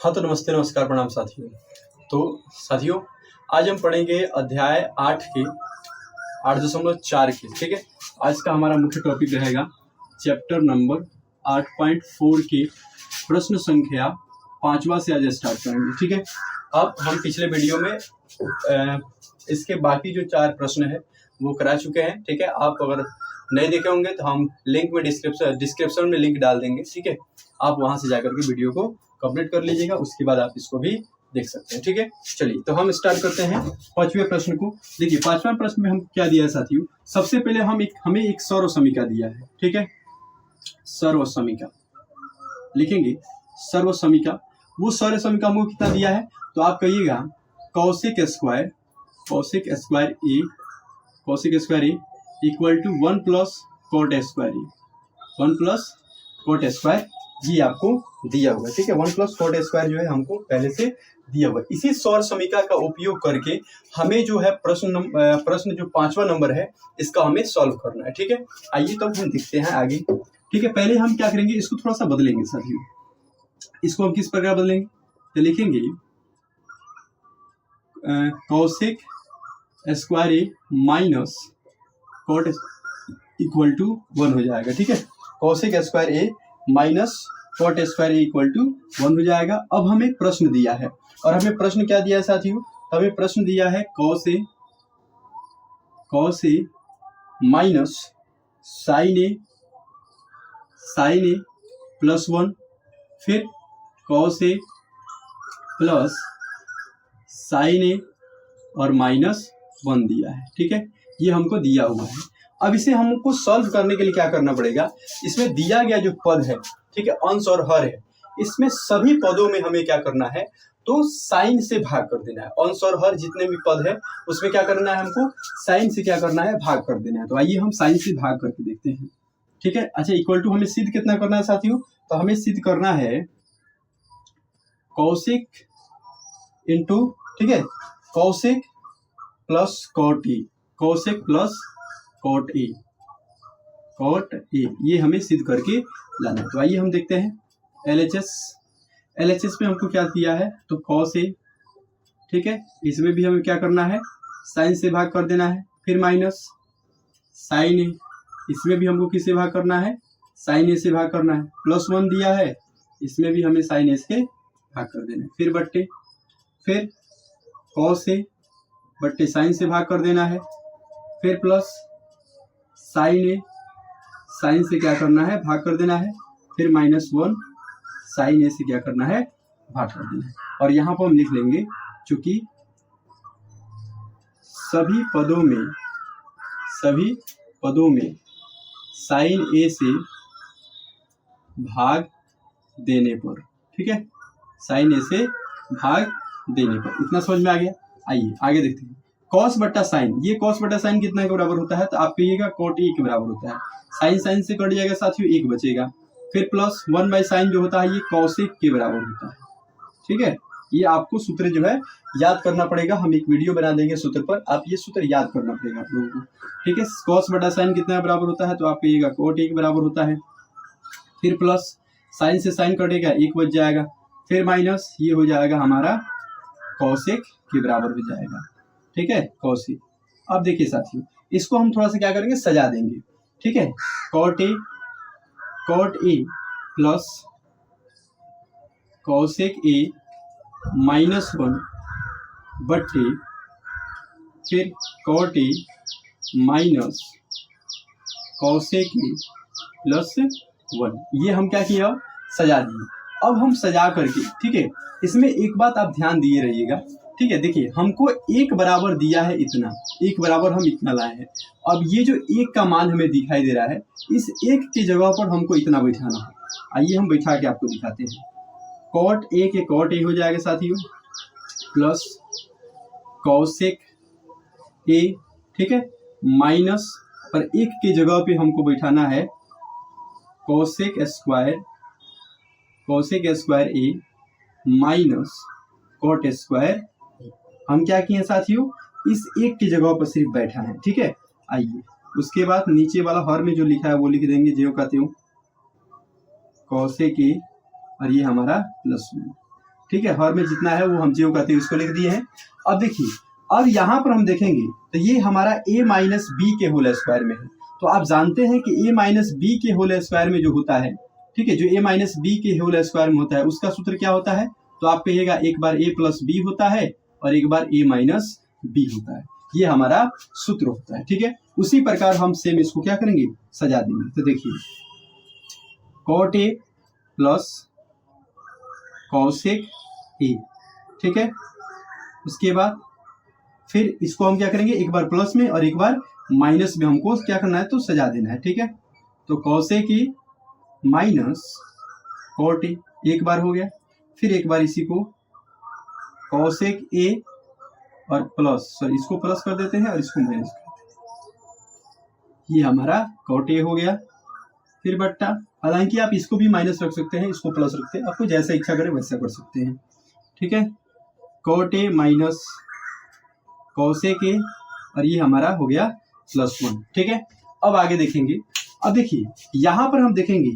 हाँ तो नमस्ते नमस्कार प्रणाम साथियों। तो साथियों आज हम पढ़ेंगे अध्याय 8 के 8.4 के। ठीक है, आज का हमारा मुख्य टॉपिक रहेगा चैप्टर नंबर 8.4 के प्रश्न संख्या 5वां से आज स्टार्ट करेंगे। ठीक है, अब हम पिछले वीडियो में इसके बाकी जो 4 प्रश्न है वो करा चुके हैं। ठीक है, आप अगर नहीं देखे होंगे तो हम लिंक में डिस्क्रिप्शन में लिंक डाल देंगे। ठीक है, आप वहां से जाकर के वीडियो को कंप्लीट कर लीजिएगा, उसके बाद आप इसको भी देख सकते हैं। ठीक है, चलिए तो हम स्टार्ट करते हैं 5वें प्रश्न को। देखिए 5वां प्रश्न में हम क्या दिया है साथियों, सबसे पहले हमें एक सर्व समीकरण दिया है। ठीक है, सर्व समीकरण लिखेंगे। सर्व समीकरण, वो सर्व समीकरण को कितना दिया है तो आप कहिएगा cosec square A equal to 1 plus cot square A, 1 plus cot square ये आपको दिया हुआ है। ठीक है, 1 प्लस कॉट स्क्वायर जो है हमको पहले से दिया हुआ है। इसी सौर समीकरण का उपयोग करके हमें जो है प्रश्न जो 5वां नंबर है इसका हमें सॉल्व करना है। ठीक है, आइए तब हम देखते हैं आगे। ठीक है, पहले हम क्या करेंगे, इसको थोड़ा सा बदलेंगे साथियों। इसको हम किस प्रकार बदलेंगे तो लिखेंगे cosec square A minus cot equal to 1 हो जाएगा। ठीक है, cosec square A minus cot square equal to 1 हो जाएगा। अब हमें प्रश्न दिया है, और हमें प्रश्न क्या दिया है साथियों, हमें प्रश्न दिया है cos A minus sign A plus 1, फिर कॉस ए प्लस साइन ए और माइनस 1 दिया है। ठीक है, ये हमको दिया हुआ है। अब इसे हमको सॉल्व करने के लिए क्या करना पड़ेगा, इसमें दिया गया जो पद है, ठीक है, अंश और हर है, इसमें सभी पदों में हमें क्या करना है तो साइन से भाग कर देना है। अंश और हर जितने भी पद है उसमें क्या करना है, हमको साइन से क्या करना है, भाग कर देना है। तो आइए हम साइन से भाग करके देखते हैं। ठीक है, अच्छा इक्वल टू हमें सिद्ध कितना करना है साथियों, तो हमें सिद्ध करना है कौशिक इंटू, ठीक है, cosec plus cot A, cosec plus cot A, ये हमें सिद्ध करके लाना है। तो आइए हम देखते हैं एलएचएस में हमको क्या दिया है तो कॉस ए। ठीक है, इसमें भी हमें क्या करना है, साइन से भाग कर देना है, फिर माइनस साइन ए, इसमें भी हमको किससे भाग करना है, साइन ए से भाग करना है, प्लस 1 दिया है, इसमें भी हमें साइन ए से भाग कर देना है, फिर बट्टे, फिर कॉस ए बट्टे साइन से भाग कर देना है, फिर प्लस साइन ए, साइन से क्या करना है, भाग कर देना है, फिर माइनस 1 साइन ए से क्या करना है, भाग कर देना है। और यहाँ पर हम लिख लेंगे चूंकि सभी पदों में साइन ए से भाग देने पर, ठीक है, साइन ए से भाग देने पर, इतना समझ में आ गया। आइए आगे देखते हैं। कॉस बट्टा साइन, ये कॉस बट्टा साइन कितना के बराबर होता है तो आप कहिएगा कॉट ए के बराबर होता है। साइन से कट जाएगा साथियों, 1 बचेगा, फिर प्लस 1 बाई साइन जो होता है ये कॉसेक के बराबर होता है। ठीक है, ये आपको सूत्र जो है याद करना पड़ेगा, हम एक वीडियो बना देंगे सूत्र पर, आप ये सूत्र याद करना पड़ेगा आप लोगों को। ठीक है, कॉस बटा साइन कितना बराबर होता है तो आप कहिएगा कॉट ए के बराबर होता है, फिर प्लस साइन से साइन कटेगा, 1 बच जाएगा, फिर माइनस ये हो जाएगा हमारा कॉसेक के बराबर हो जाएगा। ठीक है, कॉसेक। अब देखिए साथियों, इसको हम थोड़ा सा क्या करेंगे, सजा देंगे। ठीक है, cot A plus cosec A minus 1 बट्टे फिर cot A minus cosec A plus 1, ये हम क्या किया, सजा दिए। अब हम सजा करके, ठीक है, इसमें एक बात आप ध्यान दिए रहिएगा। ठीक है, देखिए हमको 1 बराबर दिया है, इतना 1 बराबर हम इतना लाए हैं। अब ये जो 1 का मान हमें दिखाई दे रहा है, इस 1 की जगह पर हमको इतना बैठाना है। आइए हम बैठा के आपको दिखाते हैं। कॉट ए के कॉट ए हो जाएगा साथियों, प्लस कॉसेक ए, ठीक है, माइनस पर 1 की जगह पे हमको बैठाना है cosec square A minus cot square. हम क्या किए साथियों, इस 1 की जगह पर सिर्फ बैठा है। ठीक है, आइए उसके बाद नीचे वाला हर में जो लिखा है वो लिख देंगे, ज्यों का त्यों कॉसेक ए, और ये हमारा प्लस 1। ठीक है, हर में जितना है वो हम जो कहते हैं उसको लिख दिए हैं। अब देखिए, अब यहाँ पर हम देखेंगे तो ये हमारा a माइनस बी के होल स्क्वायर में है। तो आप जानते हैं कि a माइनस बी के होल स्क्वायर में जो होता है, ठीक है, जो a माइनस बी के होल स्क्वायर में होता है उसका सूत्र क्या होता है? तो आप कहिएगा एक बार a प्लस बी होता है और एक बार a माइनस बी होता है, ये हमारा सूत्र होता है। ठीक है, उसी प्रकार हम सेम इसको क्या करेंगे, सजा देंगे। तो देखिए cot A plus cosec A, ठीक है, उसके बाद फिर इसको हम क्या करेंगे, एक बार प्लस में और एक बार माइनस में हमको क्या करना है, तो सजा देना है। ठीक है, तो cosec A minus cot A एक बार हो गया, फिर एक बार इसी को कॉसेक ए और प्लस, सॉरी इसको प्लस कर देते हैं और इसको माइनस कर देते हैं, ये हमारा कॉट ए हो गया। फिर बट्टा, हालांकि आप इसको भी माइनस रख सकते हैं, इसको प्लस रखते हैं, आपको जैसा इच्छा करे वैसा कर सकते हैं। ठीक है, cot A minus cosec A और ये हमारा हो गया +1। ठीक है, अब आगे देखेंगे। अब देखिए यहाँ पर हम देखेंगे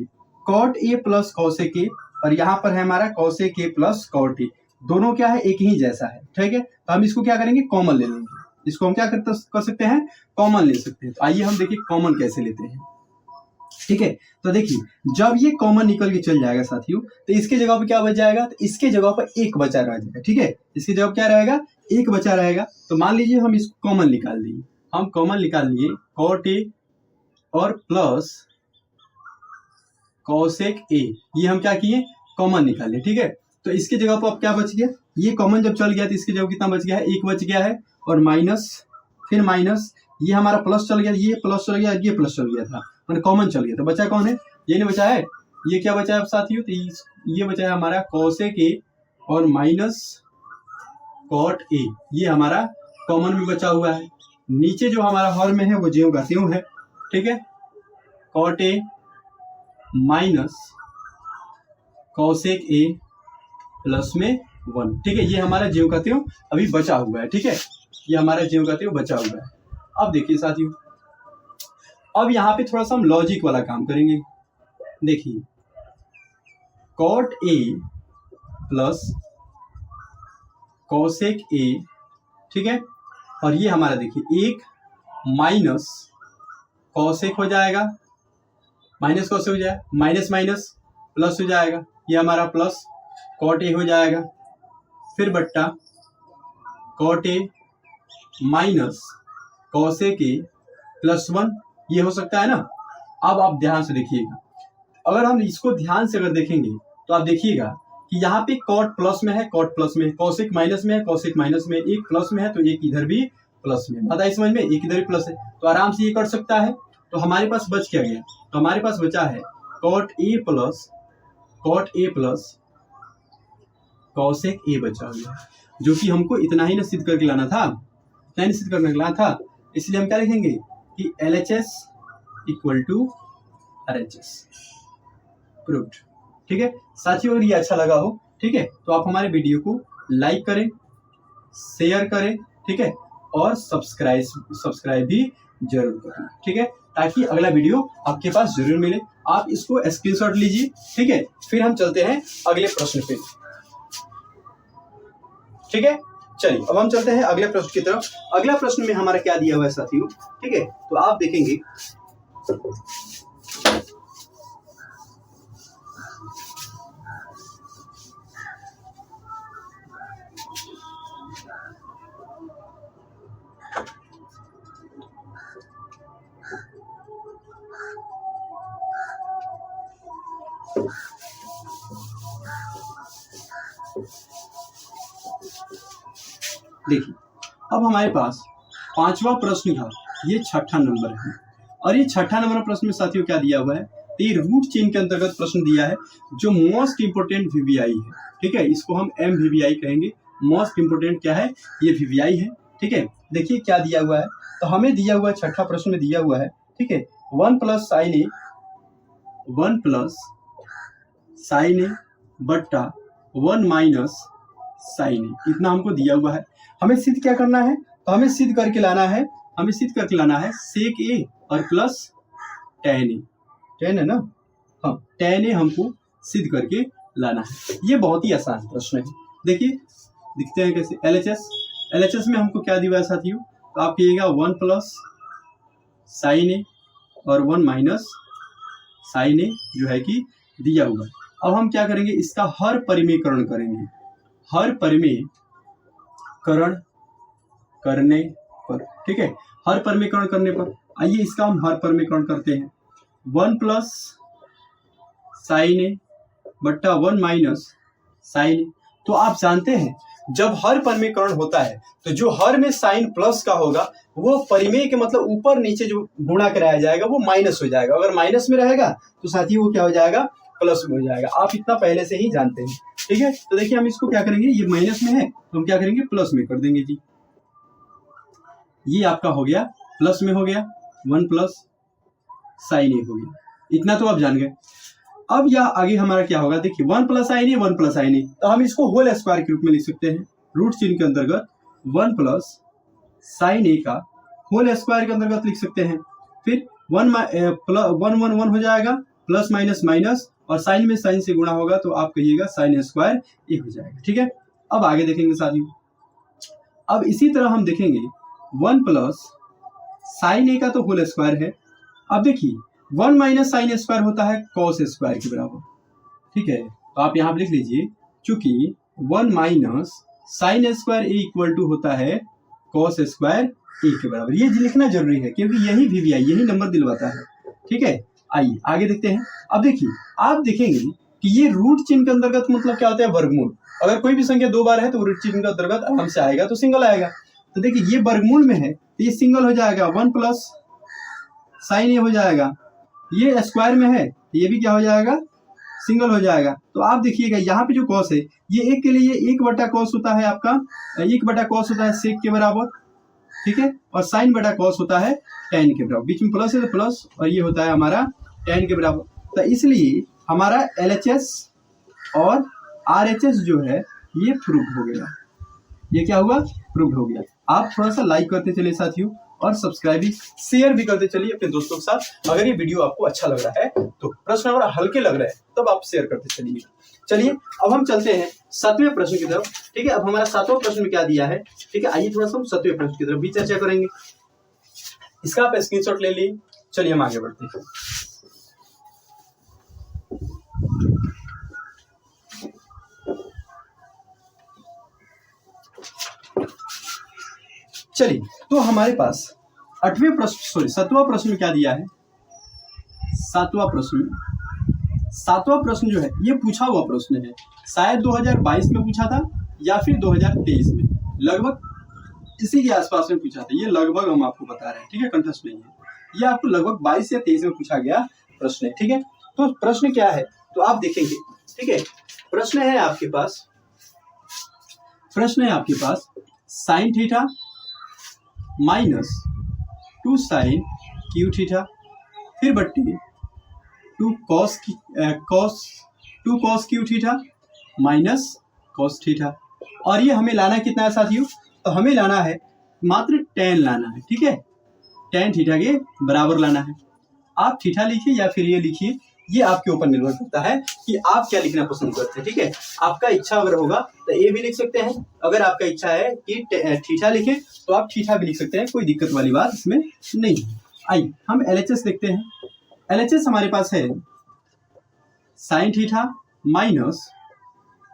cot A plus cosec A और यहाँ पर है हमारा cosec A plus cot A, दोनों क्या है, एक ही जैसा है। ठीक है, तो हम इसको क्या करेंगे, कॉमन ले लेंगे। इसको हम क्या कर सकते हैं, कॉमन ले सकते हैं। तो आइए हम देखिए कॉमन कैसे लेते हैं। ठीक है, तो देखिए जब ये कॉमन निकल के चल जाएगा साथियों, तो इसके जगह पे क्या बच जाएगा, तो इसके जगह पर एक बचा रह जाएगा। ठीक है, इसके जगह क्या रहेगा, एक बचा रहेगा। तो मान लीजिए हम इसको कॉमन निकाल दिए, हम कॉमन निकाल लिए कॉट ए और प्लस कॉसेक ए, ये हम क्या किए, कॉमन निकाले। ठीक है, तो इसके जगह पर अब क्या बच गया, ये कॉमन जब चल गया तो इसके जगह कितना बच गया है, एक बच गया है और माइनस, फिर माइनस, ये हमारा प्लस चल गया, ये प्लस चल गया, ये प्लस चल गया था, मैंने कॉमन चल गया। तो बचा कौन है, ये नहीं बचा है, ये क्या बचा है अब साथियों, तो ये बचा है हमारा कॉसेक ए और माइनस कॉट ए, ये हमारा कॉमन में बचा हुआ है। नीचे जो हमारा हर में है वो ज्यों का त्यों है। ठीक है, cot A minus cosec A plus में 1। ठीक है, ये हमारा ज्यों का त्यों अभी बचा हुआ है। ठीक है, ये हमारा ज्यों का त्यों बचा हुआ है। अब देखिए साथियों, अब यहाँ पे थोड़ा सा हम लॉजिक वाला काम करेंगे। देखिए cot A plus cosec A, ठीक है, और ये हमारा देखिए एक माइनस कॉसेक हो जाएगा, माइनस कॉसेक हो जाएगा, माइनस माइनस प्लस हो जाएगा, ये हमारा प्लस कॉट ए हो जाएगा। फिर बट्टा cot A minus cosec A +1, ये हो सकता है ना। अब आप ध्यान से देखिएगा, अगर हम इसको ध्यान से अगर देखेंगे तो आप देखिएगा कि यहाँ पे कॉट प्लस में है, कॉट प्लस में है, कॉसेक माइनस में है, कॉसेक माइनस में, एक प्लस में है तो एक इधर भी प्लस में, बात आई समझ में, एक इधर भी प्लस है, तो आराम से ये कर सकता है। तो हमारे पास बच क्या गया, तो हमारे पास बचा है cot A plus cosec A बचा हुआ, जो कि हमको इतना ही ना सिद्ध करके लाना था, इतना ही सिद्ध करने लाना था। इसलिए हम क्या लिखेंगे कि LHS equal to RHS proved. ठीक है साथियों, अगर ये अच्छा लगा हो, ठीक है, तो आप हमारे वीडियो को लाइक करें, शेयर करें, ठीक है, और सब्सक्राइब भी जरूर करें। ठीक है, ताकि अगला वीडियो आपके पास जरूर मिले। आप इसको स्क्रीनशॉट लीजिए। ठीक है, फिर हम चलते हैं अगले प्रश्न पे। ठीक है, चलिए अब हम चलते हैं अगले प्रश्न की तरफ। अगला प्रश्न में हमारा क्या दिया हुआ है साथियों, ठीक है, तो आप देखेंगे देखिए, अब हमारे पास 5वां प्रश्न था, ये 6ठा नंबर है, और ये 6ठा नंबर प्रश्न में साथियों क्या दिया हुआ है, तो ये रूट चेन के अंतर्गत प्रश्न दिया है, जो मोस्ट इंपोर्टेंट VVI है। ठीक है, इसको हम MVVI कहेंगे। मोस्ट इंपोर्टेंट क्या है, ये VVI है। ठीक है, देखिए क्या दिया हुआ है, तो हमें दिया हुआ है 6ठा प्रश्न में दिया हुआ है, ठीक है, 1 + sin A बट्टा 1 - sin A, इतना हमको दिया हुआ है। हमें सिद्ध क्या करना है, तो हमें सिद्ध करके लाना है सेक ए और प्लस tan A, tan है ना, हाँ tan A हमको सिद्ध करके लाना है। ये बहुत ही आसान प्रश्न है, देखिए दिखते हैं कैसे। LHS में हमको क्या दिया है साथियों, तो आप कहिएगा 1 प्लस साइन ए और 1 माइनस साइन ए जो है कि दिया हुआ। अब हम क्या करेंगे, इसका हर परिमेयकरण करेंगे, हर परिमेयकरण करने पर, ठीक है, हर परिमेयकरण करने पर। आइए इसका हम हर परिमेयकरण करते हैं। 1 प्लस साइन ए बट्टा 1 माइनस साइन ए। तो आप जानते हैं जब हर परिमेयकरण होता है तो जो हर में साइन प्लस का होगा वो परिमेय के मतलब ऊपर नीचे जो गुणा कराया जाएगा वो माइनस हो जाएगा। अगर माइनस में रहेगा तो साथियों वो क्या हो जाएगा, प्लस में हो जाएगा। आप इतना पहले से ही जानते हैं, ठीक है। तो देखिए हम इसको क्या करेंगे, ये माइनस में है तो हम क्या करेंगे, प्लस में कर देंगे जी। ये आपका हो गया प्लस में हो गया, 1 प्लस साइन ए हो गया। इतना तो आप जान गए। अब यह आगे हमारा क्या होगा, देखिए 1 प्लस साइन ए 1 प्लस साइन ए, तो हम इसको होल स्क्वायर के रूप में लिख सकते हैं। रूट चिन्ह के अंतर्गत 1 प्लस साइन ए का होल स्क्वायर के अंतर्गत लिख सकते हैं। फिर 1 1 हो जाएगा, प्लस माइनस माइनस, और साइन में साइन से गुणा होगा तो आप कहिएगा साइन स्क्वायर ए हो जाएगा, ठीक है। अब आगे देखेंगे साथियों, अब इसी तरह हम देखेंगे 1 प्लस साइन ए का तो होल स्क्वायर है। अब देखिए 1 माइनस साइन स्क्वायर होता है कॉस स्क्वायर के बराबर, ठीक है। तो आप यहाँ पे लिख लीजिए, चूंकि 1 minus sine square A equal to होता है कॉस स्क्वायर ए के बराबर। ये लिखना जरूरी है क्योंकि यही VVI यही नंबर दिलवाता है, ठीक है। आइए आगे देखते हैं। अब देखिए आप देखेंगे कि ये रूट चिन्ह के अंतर्गत मतलब क्या होता है, वर्गमूल। अगर कोई भी संख्या 2 बार है तो रूट चिन्ह के अंतर्गत आराम से आएगा तो सिंगल आएगा। तो देखिए ये वर्गमूल में है तो ये सिंगल हो जाएगा, 1 प्लस साइन ए हो जाएगा। ये स्क्वायर में है तो ये भी क्या हो जाएगा, सिंगल हो जाएगा। तो आप देखिएगा यहाँ पे जो कॉस है ये एक के लिए 1 बटा कॉस होता है आपका, 1 बटा कॉस होता है सेक के बराबर, ठीक है। और साइन बटा कॉस होता है tan के बराबर, बीच में प्लस है तो प्लस, और ये होता है हमारा tan के बराबर। तो इसलिए हमारा LHS और RHS जो है ये प्रूव हो गया। ये क्या हुआ, प्रूव हो गया। आप थोड़ा सा लाइक करते चलिए साथियों, और सब्सक्राइब भी शेयर भी करते चलिए अपने दोस्तों के साथ। अगर ये वीडियो आपको अच्छा लग रहा है तो प्रश्न अगर हल्के लग रहे हैं तब आप शेयर करते चलिए। चलिए अब हम चलते हैं 7वें प्रश्न की तरफ, ठीक है। अब हमारा 7वां प्रश्न में क्या दिया है, ठीक है। आइए थोड़ा सा हम 7वें प्रश्न की तरफ भी चर्चा करेंगे। इसका आप स्क्रीनशॉट ले लीजिए। चलिए हम आगे बढ़ते हैं। चलिए तो हमारे पास 7वां प्रश्न में क्या दिया है, 7वां प्रश्न जो है ये पूछा हुआ प्रश्न है। शायद 2022 में पूछा था या फिर 2023 में, लगभग इसी के आसपास में पूछा था। ये लगभग हम आपको बता रहे हैं, ठीक है, कंठस्थ नहीं है। ये आपको लगभग 22 या 23 में पूछा गया प्रश्न है, ठीक है। तो प्रश्न क्या है तो आप देखेंगे, ठीक है। प्रश्न है आपके पास sine theta minus 2 sine cube theta, फिर बट्टे 2 cos cube theta minus cos theta. और ये हमें लाना कितना है साथियों, तो हमें लाना है मात्र tan लाना है, ठीक है। tan थीटा के बराबर लाना है। आप थीटा लिखिए या फिर ये लिखिए, ये आपके ऊपर निर्भर करता है कि आप क्या लिखना पसंद करते हैं, ठीक है। आपका इच्छा अगर होगा तो ये भी लिख सकते हैं। अगर आपका इच्छा है कि थीटा लिखें तो आप थीटा भी लिख सकते हैं, कोई दिक्कत वाली बात इसमें नहीं है। आइए हम LHS देखते हैं। LHS हमारे पास है sine theta minus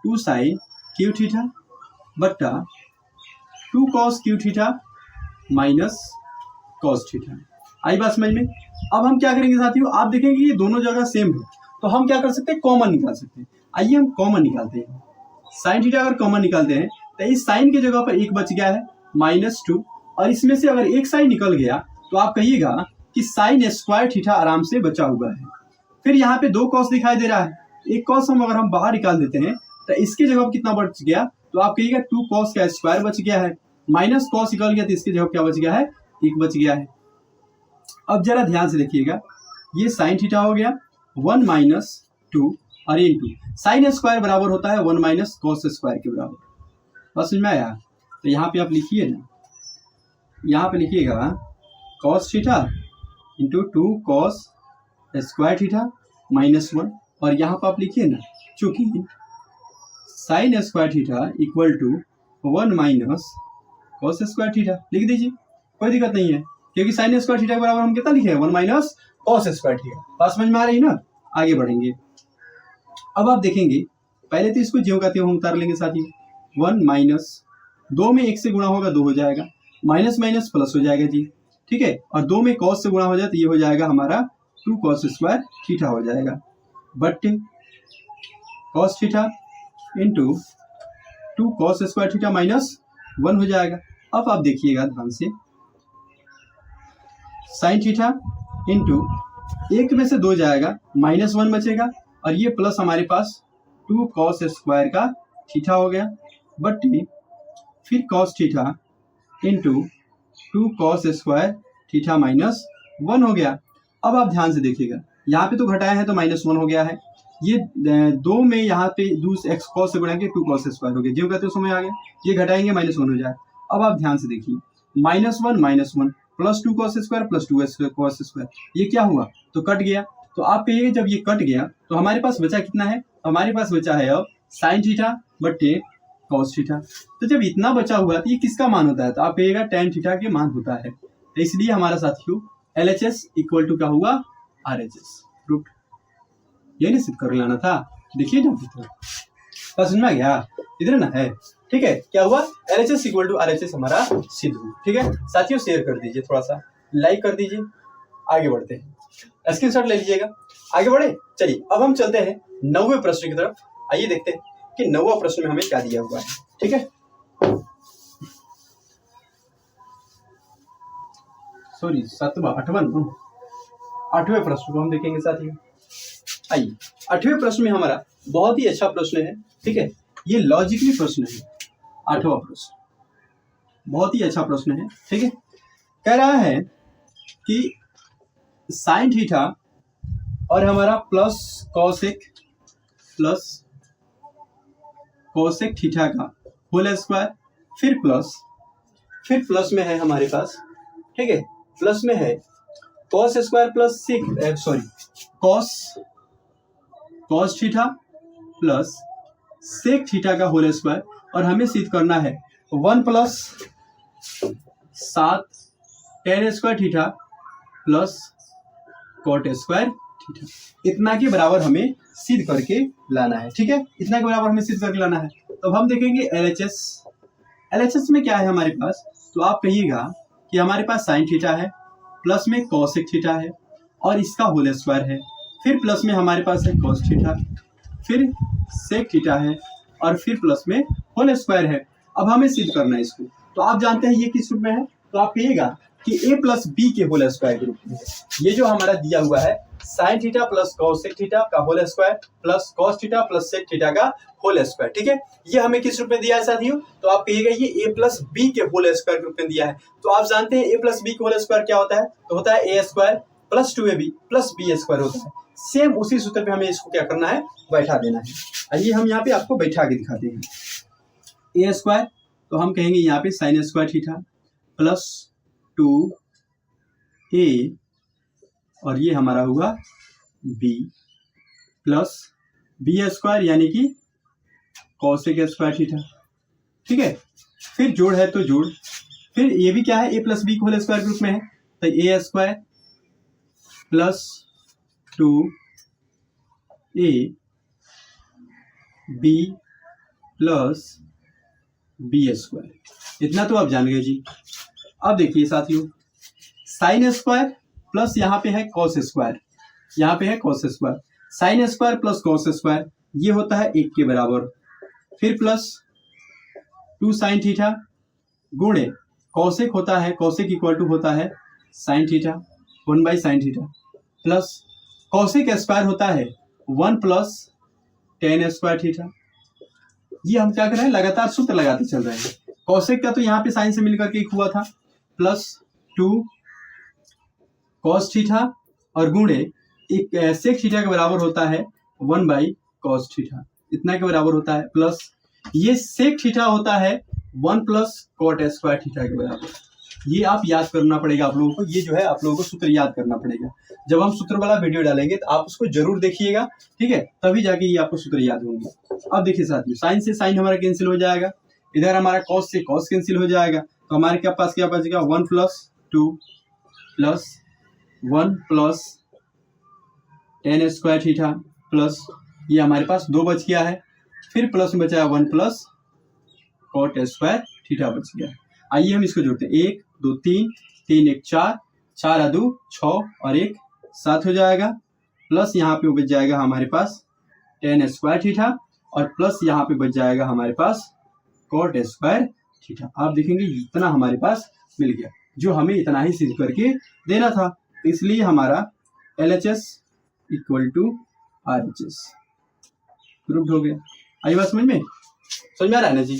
2 sine cube theta बट्टा 2 cos cube theta minus cos theta. आई बात समझ में। अब हम क्या करेंगे साथियों, आप देखेंगे ये दोनों जगह सेम है तो हम क्या कर सकते हैं, कॉमन निकाल सकते हैं। आइए हम कॉमन निकालते हैं। साइन थीटा अगर कॉमन निकालते हैं तो इस साइन की जगह पर 1 बच गया है -2, और इसमें से अगर एक साइन निकल गया तो आप कहिएगा कि साइन स्क्वायर थीटा आराम से बचा हुआ है। फिर यहाँ पे 2 कॉस दिखाई दे रहा है, एक कॉस हम अगर हम बाहर निकाल देते हैं तो इसकी जगह पर कितना बच गया, तो आप कहिएगा 2 कॉस का स्क्वायर बच गया है, माइनस कॉस निकल गया तो इसकी जगह क्या बच गया है, 1 बच गया है। अब जरा ध्यान से देखिएगा, ये साइन थीटा हो गया 1 - 2 और इंटू साइन स्क्वायर बराबर होता है 1 माइनस कॉस स्क्वायर के बराबर। बस समझ में आया। तो यहाँ पे आप लिखिए ना, यहाँ पे लिखिएगा cos theta into 2 cos square theta -1, और यहाँ पर आप लिखिए ना, चूंकि sine square theta equal to 1 minus cos square theta लिख दीजिए, कोई दिक्कत नहीं है, क्योंकि साइन स्क्वायर थीटा के बराबर हम कितना लिखे हैं 1 माइनस कॉस स्क्वायर थीटा। बात समझ में आ रही है ना। आगे बढ़ेंगे। अब आप देखेंगे पहले तो इसको ज्यों का त्यों हम उतार लेंगे साथी। 1 माइनस 2 में 1 से गुणा होगा 2 हो जाएगा, माइनस माइनस प्लस हो जाएगा जी, ठीक है। और 2 में कॉस से गुणा हो जाए तो ये हो जाएगा हमारा 2 कॉस स्क्वायर थीटा हो जाएगा, but cos theta into 2 cos square theta minus 1 हो जाएगा। अब आप देखिएगा ध्यान से, साइन थीटा इंटू 1 में से 2 जाएगा, माइनस 1 बचेगा, और ये प्लस हमारे पास 2 कॉस स्क्वायर का थीटा हो गया, बट फिर cos theta into 2 cos square theta minus 1 हो गया। अब आप ध्यान से देखिएगा, यहाँ पे तो घटाया है तो माइनस 1 हो गया है, ये 2 में यहाँ पे एक्स कॉस से गुणा के 2 कॉस स्क्वायर हो गया, जो कहते हो समझ आ गया, ये घटाएंगे माइनस 1 हो जाए। अब आप ध्यान से देखिए, minus 1 plus 2 cos square plus 2 cos square, ये क्या हुआ तो कट गया। तो आप कहिए जब ये कट गया तो हमारे पास बचा कितना है, हमारे पास बचा है अब साइन थीटा बटे कॉस थीटा। तो जब इतना बचा हुआ तो ये किसका मान होता है, तो आप कहिएगा टेन थीटा के मान होता है। तो इसलिए हमारा साथियों LHS इक्वल टू क्या हुआ RHS। प्रूफ ये नहीं सिद्ध कर लाना था, देखिए ना समझ में आ गया, इधर ना है, ठीक है। क्या हुआ LHS इक्वल टू RHS हमारा सिद्ध हुआ, ठीक है। साथियों शेयर कर दीजिए, थोड़ा सा लाइक कर दीजिए, आगे बढ़ते हैं, स्क्रीनशॉट ले लीजिएगा, आगे बढ़े। चलिए अब हम चलते हैं 9वें प्रश्न की तरफ। आइए देखते हैं कि 9वां प्रश्न में हमें क्या दिया हुआ है, ठीक है। सॉरी 7वां 8वें प्रश्न को हम देखेंगे साथियों। आइए 8वें प्रश्न में हमारा बहुत ही अच्छा प्रश्न है, ठीक है। ये लॉजिकली प्रश्न है, 8वां प्रश्न बहुत ही अच्छा प्रश्न है, ठीक है। कह रहा है कि साइन थीटा और हमारा प्लस कोसेक थीटा का होल स्क्वायर, फिर प्लस में है हमारे पास, ठीक है, प्लस में है cos square plus cos theta plus sec theta का होल स्क्वायर, और हमें सिद्ध करना है 1 plus 7 tan square theta plus cot square theta, इतना के बराबर हमें सिद्ध करके लाना है, ठीक है। इतना के बराबर हमें सिद्ध करके लाना है। तो हम देखेंगे LHS में क्या है हमारे पास, तो आप कहिएगा कि हमारे पास साइन थीटा है, प्लस में कॉसेक थीटा है और इसका होल स्क्वायर है, फिर प्लस में हमारे पास है कॉस थीटा, फिर सेक थीटा है, और फिर प्लस में होल स्क्वायर है। अब हमें सिद्ध करना है इसको, तो आप जानते हैं ये किस रूप में है, तो आप कहिएगा कि a प्लस बी के होल स्क्वायर के रूप में है। ये जो हमारा दिया हुआ है sine theta plus cosec theta का whole square plus cos theta plus sec theta का होल स्क्वायर, ठीक है। ये हमें किस रूप में दिया है साथियों, तो आप कहिएगा ये a प्लस बी के होल स्क्वायर के रूप में दिया है। तो आप जानते हैं a प्लस बी के होल स्क्वायर क्या होता है, तो होता है a square plus 2ab plus b square होता है। सेम उसी सूत्र पे हमें इसको क्या करना है, बैठा देना है। आइए हम यहाँ पे आपको बैठा के दिखाते हैं। a स्क्वायर तो हम कहेंगे यहाँ पे sign square theta plus 2a, और ये हमारा हुआ b प्लस b स्क्वायर यानी कि कॉसेक स्क्वायर थीटा, ठीक है। फिर जोड़ है तो जोड़, फिर ये भी क्या है a plus b whole square group में है, तो a square plus 2a b plus b square, इतना तो आप जान गए जी। अब देखिए साथियों, साइन स्क्वायर प्लस यहाँ पे है कॉस स्क्वायर, यहाँ पे है cos square, sine square plus cos square ये होता है 1 के बराबर, फिर प्लस 2 साइन थीटा गुणे कॉसेक होता है, कॉसेक इक्वल टू होता है sine theta 1 by sine theta, plus cosec square होता है 1 प्लस टेन स्क्वायर थीटा। ये हम क्या कर रहे हैं, लगातार सूत्र लगाते चल रहे हैं। कॉसेक का तो यहाँ पे साइन से मिलकर के एक हुआ था, प्लस 2 कॉस थीटा और गुणे एक सेक थीटा के बराबर होता है 1 बाई कॉस थीटा, इतना के बराबर होता है, प्लस ये सेक थीटा होता है 1 प्लस कॉट स्क्वायर थीटा के बराबर। ये आप याद करना पड़ेगा आप लोगों को, ये जो है आप लोगों को सूत्र याद करना पड़ेगा। जब हम सूत्र वाला वीडियो डालेंगे तो आप उसको जरूर देखिएगा, ठीक है, तभी जाके ये आपको सूत्र याद होंगे। अब देखिए साथियों, साइन से साइन हमारा कैंसिल हो जाएगा, इधर हमारा कॉस से कॉस कैंसिल हो जाएगा, तो हमारे क्या पास क्या बचेगा 1 + 2 + 1 + tan स्क्वायर थीटा प्लस ये हमारे पास 2 बच गया है, फिर प्लस में बचा 1 + cot स्क्वायर थीटा बच गया। आइए हम इसको जोड़ते हैं, 1 2 3 3 1 4 4 2 6 और 1 7 हो जाएगा, प्लस यहाँ पे बच जाएगा हमारे पास tan स्क्वायर थीटा और प्लस यहाँ पे बच जाएगा हमारे पास cot स्क्वायर थीटा। आप देखेंगे इतना हमारे पास मिल गया, जो हमें इतना ही सिद्ध करके देना था, इसलिए हमारा LHS = RHS प्रूव्ड हो गया। आई बात समझ में आ रहा है ना जी?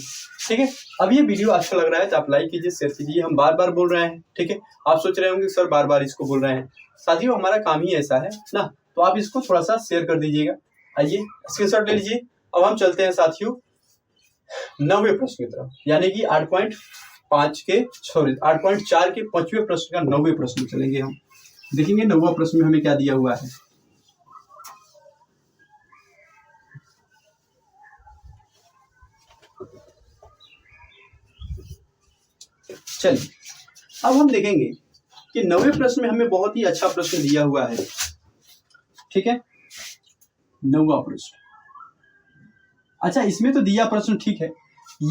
ठीक है, अब ये वीडियो अच्छा लग रहा है तो आप लाइक कीजिए, शेयर कीजिए। हम बार बार बोल रहे हैं, ठीक है, आप सोच रहे होंगे सर बार बार इसको बोल रहे हैं, साथियों हमारा काम ही ऐसा है ना, तो आप इसको थोड़ा सा शेयर कर दीजिएगा। आइए स्क्रीनशॉट ले लीजिए। अब हम चलते हैं साथियों 9वें प्रश्न की तरफ, यानी कि 8.4 के 5वें प्रश्न का 9वें प्रश्न चलेंगे हम। देखेंगे 9वां प्रश्न में हमें क्या दिया हुआ है। चलिए अब हम देखेंगे कि 9वें प्रश्न में हमें बहुत ही अच्छा प्रश्न दिया हुआ है, ठीक है, 9वां प्रश्न। अच्छा, इसमें तो दिया प्रश्न ठीक है,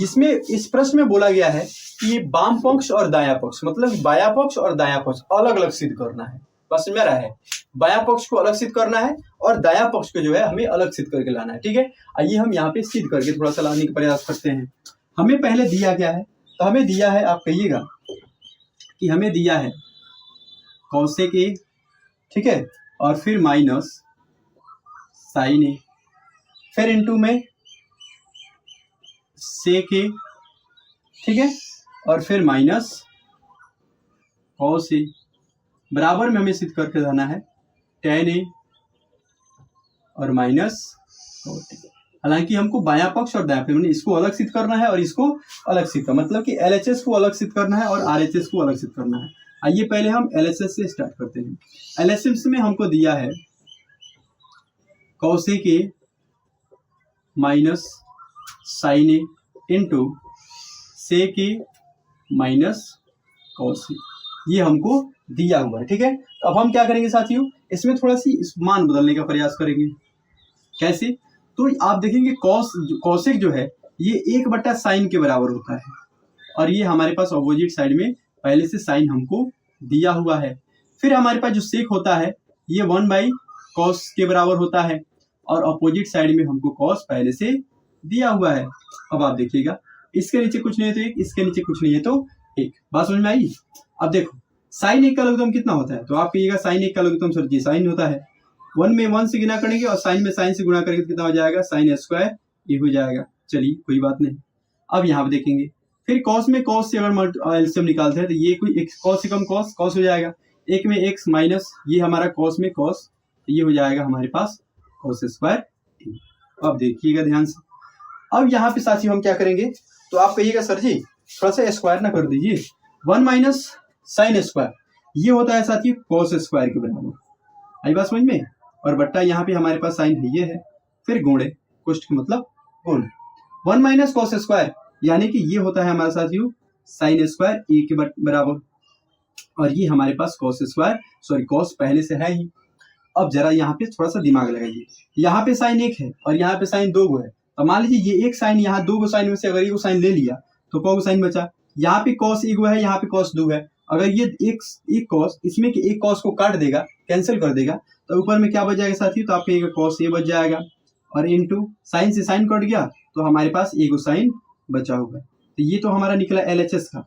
इसमें इस प्रश्न में बोला गया है कि वाम पक्ष और दायां पक्ष, मतलब बायां पक्ष और दायां पक्ष अलग अलग सिद्ध करना है। बस समझ में रहा है, बायां पक्ष को अलग सिद्ध करना है और दायां पक्ष को जो है हमें अलग सिद्ध करके लाना है, ठीक है। आइए हम यहाँ पे सिद्ध करके थोड़ा सा लाने का प्रयास करते हैं। हमें पहले दिया गया है, तो हमें दिया है, आप कहिएगा कि हमें दिया है cosec A, ठीक है, और फिर माइनस sin A, फिर इनटू में sec A, ठीक है, और फिर माइनस cos A, बराबर में हमें सिद्ध करके लाना है tan A और माइनस cot A। हालांकि हमको बायां पक्ष और दायां पक्ष इसको अलग सिद्ध करना है और इसको अलग सिद्ध करना, मतलब कि LHS को अलग सिद्ध करना है और RHS को अलग सिद्ध करना है। आइए पहले हम LHS से स्टार्ट करते हैं। LHS में हमको दिया है cosec A minus sin A into sec A minus cos A, ये हमको दिया हुआ है, ठीक है। तो अब हम क्या करेंगे साथियों, इसमें थोड़ा सी मान बदलने का प्रयास करेंगे। कैसे? तो आप देखेंगे कॉसेक जो है ये 1/sin के बराबर होता है, और ये हमारे पास अपोजिट साइड में पहले से साइन हमको दिया हुआ है। फिर हमारे पास जो सेक होता है ये 1/cos के बराबर होता है, और अपोजिट साइड में हमको cos पहले से दिया हुआ है। अब आप देखिएगा, इसके नीचे कुछ नहीं है तो 1, इसके नीचे कुछ नहीं है तो 1। बात समझ में आई? अब देखो sin 1 का लघुत्तम कितना होता है, तो आप कहिएगा sin 1 का लघुत्तम सर जी साइन होता है, 1 में 1 से गुणा करेंगे और साइन में साइन से गुणा करेंगे तो कितना हो जाएगा sin स्क्वायर ये हो जाएगा। चलिए कोई बात नहीं। अब यहाँ पे देखेंगे, फिर cos में cos से अगर एलसीएम निकालते हैं तो ये कोई cos से कम cos हो जाएगा, 1 में x माइनस ये हमारा cos में cos, तो ये हो जाएगा हमारे पास cos स्क्वायर। अब देखिएगा ध्यान से, अब यहाँ पे साथियों हम क्या करेंगे, तो आप कहिएगा सर जी थोड़ा सा स्क्वायर ना कर दीजिए, 1 माइनस साइन स्क्वायर ये होता है साथियों cos स्क्वायर के बराबर। आई बात समझ में? और बट्टा यहाँ पे हमारे पास साइन है ये है, फिर गुणे कुष्ठ मतलब गुण 1 माइनस cos स्क्वायर, यानी कि ये होता है हमारे साथियों साइन स्क्वायर a के बराबर, और ये हमारे पास cos स्क्वायर, सॉरी cos पहले से है ही। अब जरा यहाँ पे थोड़ा सा दिमाग लगाइए, यहाँ पे साइन 1 है और यहाँ पे साइन 2 है, तो मान लीजिए ये एक साइन यहाँ 2 साइन में से अगर ये साइन ले लिया तो कौ साइन बचा, यहाँ पे cos 1 है, यहाँ पे cos 2 है, अगर ये एक cos इसमें के एक cos को काट देगा, कैंसिल कर देगा, तो ऊपर में क्या बच जाएगा साथियों, तो आपके cos a बच जाएगा, और इनटू साइन से साइन कट गया तो हमारे पास एक साइन बचा होगा। तो ये तो हमारा निकला LHS का,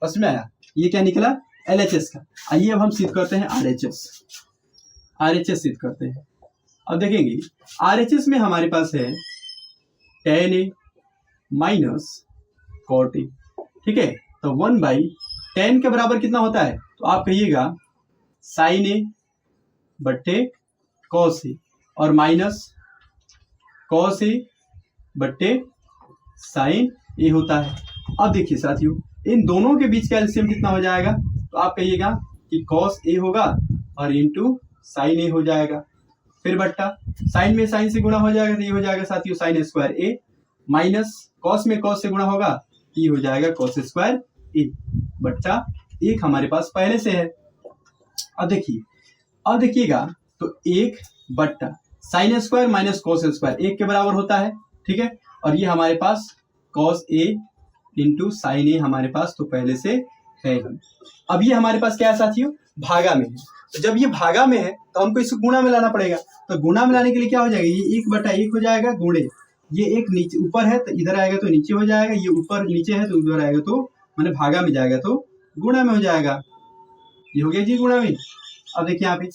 बस में आया, ये क्या निकला LHS का। आइए अब हम सिद्ध करते हैं RHS सिद्ध करते हैं। अब देखेंगे RHS में हमारे पास है tan A minus cot A, ठीक है, तो 1/tan के बराबर कितना होता है, तो आप कहिएगा sin A बट्टे cos A, और माइनस cos A बट्टे sin A होता है। अब देखिए साथियों इन दोनों के बीच का एलसीएम कितना हो जाएगा, तो आप कहिएगा कि cos A होगा और इंटू साइन A हो जाएगा, फिर बट्टा साइन में साइन से गुणा हो जाएगा तो ये हो जाएगा साथियों sine square A, minus cos में कॉस से गुणा होगा ये हो जाएगा कॉस स्क्वायर A, बट्टा एक हमारे पास पहले से है। अब देखिएगा तो एक बट्टा sine square minus cos square एक के बराबर होता है, ठीक है, और ये हमारे पास cos A into sine A हमारे पास तो पहले से है। अब ये हमारे पास क्या है साथियों, भागा में है, तो जब ये भागा में है तो हमको इसको गुणा में लाना पड़ेगा, तो गुणा में लाने के लिए क्या हो जाएगा, ये एक बटा एक हो जाएगा गुणे, ये एक नीचे ऊपर है तो इधर आएगा तो नीचे हो जाएगा, ये ऊपर नीचे है तो उधर आएगा तो मैंने भागा में जाएगा तो गुणा में हो जाएगा, ये हो गया जी गुणा में। अब देखिए यहाँ पे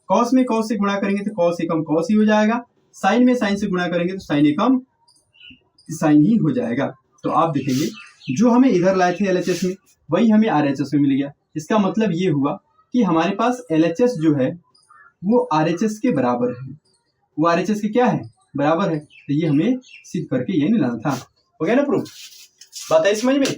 कॉस में कॉस से गुणा करेंगे तो कॉस एकम कॉस ही हो जाएगा, साइन में साइन से गुणा करेंगे तो साइन एकम साइन ही हो जाएगा। तो आप देखेंगे जो हमें इधर लाए थे एलएचएस में वही हमें आरएचएस में मिल गया। इसका मतलब ये हुआ कि हमारे पास एलएचएस जो है वो आरएचएस के बराबर है, वो आरएचएस के क्या है, बराबर है। तो ये हमें सिद्ध करके ये नहीं लाना था। हो गया ना प्रूफ, बात है समझ में?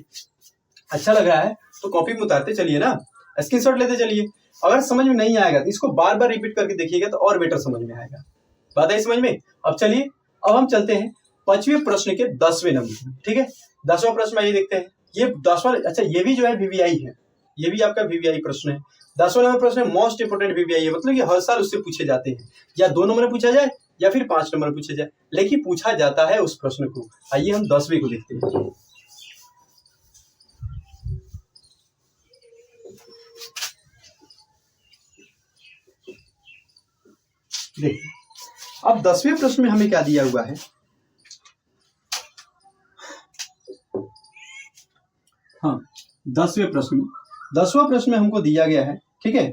अच्छा लग रहा है तो कॉपी में उतारते चलिए ना, स्क्रीनशॉट लेते चलिए। अगर समझ में नहीं आएगा तो इसको बार बार रिपीट करके देखिएगा तो और बेटर समझ में आएगा। बात है समझ में? अब चलिए अब हम चलते हैं 5वें प्रश्न के 10वें नंबर में, ठीक है। 10वां प्रश्न आइए देखते हैं। ये 10वां, अच्छा ये भी जो है वीवीआई है, ये भी आपका वीवीआई प्रश्न है। 10वां नंबर प्रश्न मोस्ट इंपोर्टेंट वीवीआई है, मतलब कि हर साल उससे पूछे जाते हैं, या 2 नंबर पूछा जाए या फिर 5 नंबर पूछे जाए, लेकिन पूछा जाता है उस प्रश्न को। आइए हम 10वें को देखते हैं। देखिए अब 10वें प्रश्न में हमें क्या दिया हुआ है। हाँ 10वां प्रश्न में हमको दिया गया है, ठीक है,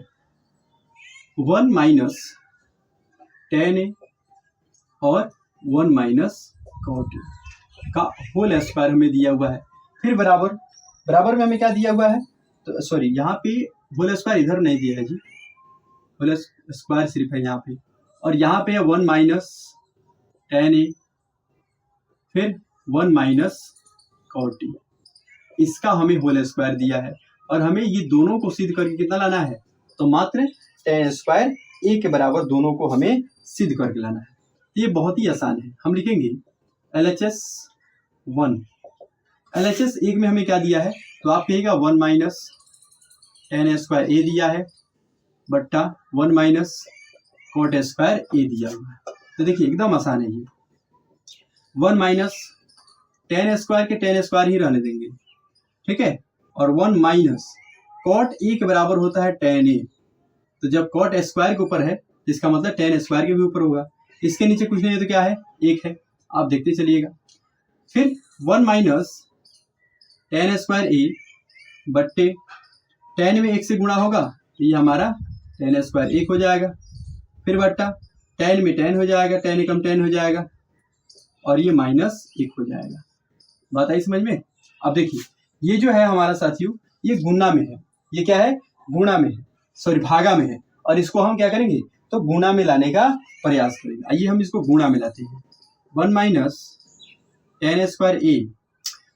1 माइनस टेन ए और 1 माइनस कॉट ए का होल स्क्वायर हमें दिया हुआ है। फिर बराबर में हमें क्या दिया हुआ है, तो सॉरी यहाँ पे होल स्क्वायर इधर नहीं दिया है जी, होल स्क्वायर सिर्फ है यहाँ पे, और यहाँ पे है 1 माइनस टेन ए फिर 1 माइनस कॉट ए, इसका हमें होल स्क्वायर दिया है और हमें ये दोनों को सिद्ध करके कितना लाना है, तो मात्र टेन स्क्वायर ए के बराबर दोनों को हमें सिद्ध करके लाना है। ये बहुत ही आसान है। हम लिखेंगे LHS 1, LHS 1 में हमें क्या दिया है, तो आप कहिएगा 1 माइनस टेन स्क्वायर ए दिया है बट्टा 1 माइनस कॉट स्क्वायर ए दिया हुआ है। तो देखिए एकदम आसान है ये, 1 माइनस टेन स्क्वायर के टेन स्क्वायर ही रहने देंगे, ठीक है, और 1 माइनस कॉट ए के बराबर होता है टेन ए, तो जब कॉट स्क्वायर के ऊपर है तो इसका मतलब टेन स्क्वायर के भी ऊपर होगा, इसके नीचे कुछ नहीं है तो क्या है, एक है, आप देखते चलिएगा। फिर 1 माइनस टेन स्क्वायर ए बट्टे टेन में एक से गुणा होगा तो ये हमारा टेन स्क्वायर एक हो जाएगा, फिर बट्टा टेन में टेन हो जाएगा, टेन एकम टेन हो जाएगा और ये माइनस एक हो जाएगा। बात आई समझ में? अब देखिए ये जो है हमारा साथियों ये गुणा में है, ये क्या है, गुणा में है, सॉरी भागा में है, और इसको हम क्या करेंगे, तो गुणा में लाने का प्रयास करेंगे। आइए हम इसको गुणा में लाते हैं, 1 माइनस टेन स्क्वायर ए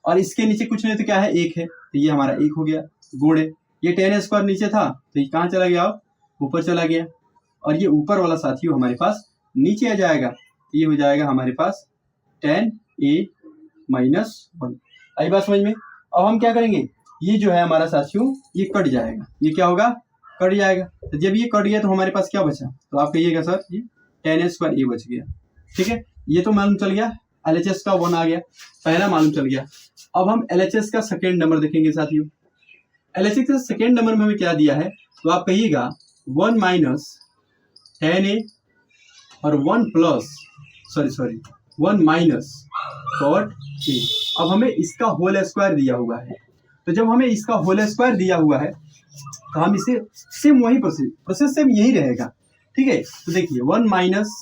और इसके नीचे कुछ नहीं तो क्या है, एक है, तो ये हमारा एक हो गया, गुणे ये टेन स्क्वायर नीचे था तो ये कहाँ चला गया, ऊपर चला गया, और ये ऊपर वाला साथियों हमारे पास नीचे आ जाएगा, ये हो जाएगा हमारे पास टेन ए माइनस 1। आई बात समझ में? अब हम क्या करेंगे, ये जो है हमारा साथियों ये कट जाएगा, ये क्या होगा, कट जाएगा। तो जब ये कट गया तो हमारे पास क्या बचा, तो आप कहिएगा सर ये टेन स्क्वायर ए बच गया, ठीक है। ये तो मालूम चल गया, LHS का 1 आ गया, पहला मालूम चल गया। अब हम LHS का सेकेंड नंबर देखेंगे साथियों। LHS का सेकेंड नंबर में हमें क्या दिया है, तो आप कहिएगा 1 माइनस टेन ए और 1 माइनस कॉट ए। अब हमें इसका होल स्क्वायर दिया हुआ है, तो जब हमें इसका होल स्क्वायर दिया हुआ है तो हम इसे सेम वही प्रोसेस सेम यही रहेगा, ठीक है। तो देखिए 1 माइनस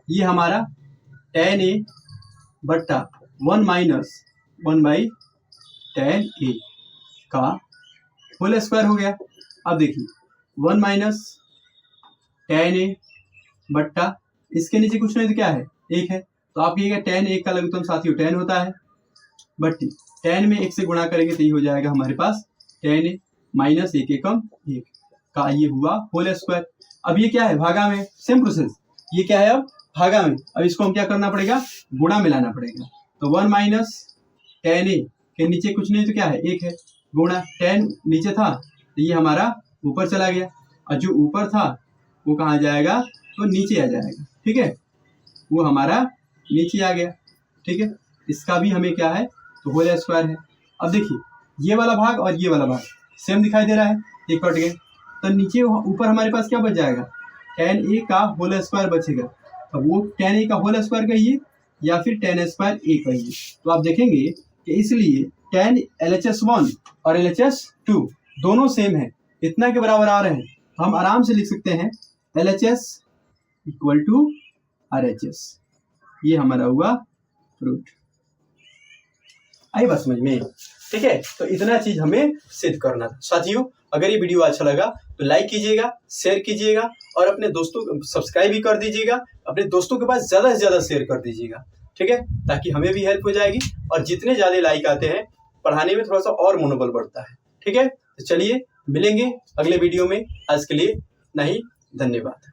ये हमारा टेन ए बट्टा 1 माइनस 1 बाई टेन ए का होल स्क्वायर हो गया। अब देखिए 1 माइनस टेन ए बट्टा इसके नीचे कुछ नहीं तो क्या है, एक है, तो आप कहिएगा टेन एक का लघुत्तम साथियों टेन होता है, बट टेन में 1 से गुणा करेंगे तो ये हो जाएगा हमारे पास टेन माइनस 1 एकम 1 का ये हुआ होल स्क्वायर। अब ये क्या है, भागा में, सेम प्रोसेस, ये क्या है अब भागा में। अब इसको हम क्या करना पड़ेगा, गुणा मिलाना पड़ेगा। तो 1 माइनस टेन ए के नीचे कुछ नहीं तो क्या है 1 है, गुणा टेन नीचे था तो ये हमारा ऊपर चला गया, और जो ऊपर था वो कहाँ जाएगा, तो नीचे आ जाएगा। ठीक है, वो हमारा नीचे आ गया। ठीक है, इसका भी हमें क्या है, तो होल स्क्वायर है। अब देखिए ये वाला भाग और ये वाला भाग सेम दिखाई दे रहा है, एक कट गए, तो नीचे ऊपर हमारे पास क्या बच जाएगा, टेन ए का होल स्क्वायर बचेगा। अब वो टेन ए का होल स्क्वायर कहिए या फिर टेन स्क्वायर ए कहिए, तो आप देखेंगे कि इसलिए टेन LHS1 और LHS2 दोनों सेम है, इतना के बराबर आ रहे हैं। हम आराम से लिख सकते हैं LHS इक्वल टू RHS। ये हमारा हुआ प्रूफ। आई बात समझ में? ठीक है, तो इतना चीज हमें सिद्ध करना था। साथियों अगर ये वीडियो अच्छा लगा तो लाइक कीजिएगा, शेयर कीजिएगा, और अपने दोस्तों को सब्सक्राइब भी कर दीजिएगा, अपने दोस्तों के पास ज़्यादा से ज़्यादा शेयर कर दीजिएगा। ठीक है, ताकि हमें भी हेल्प हो जाएगी, और जितने ज़्यादा लाइक आते हैं पढ़ाने में थोड़ा सा और मनोबल बढ़ता है। ठीक है, तो चलिए मिलेंगे अगले वीडियो में। आज के लिए नहीं, धन्यवाद।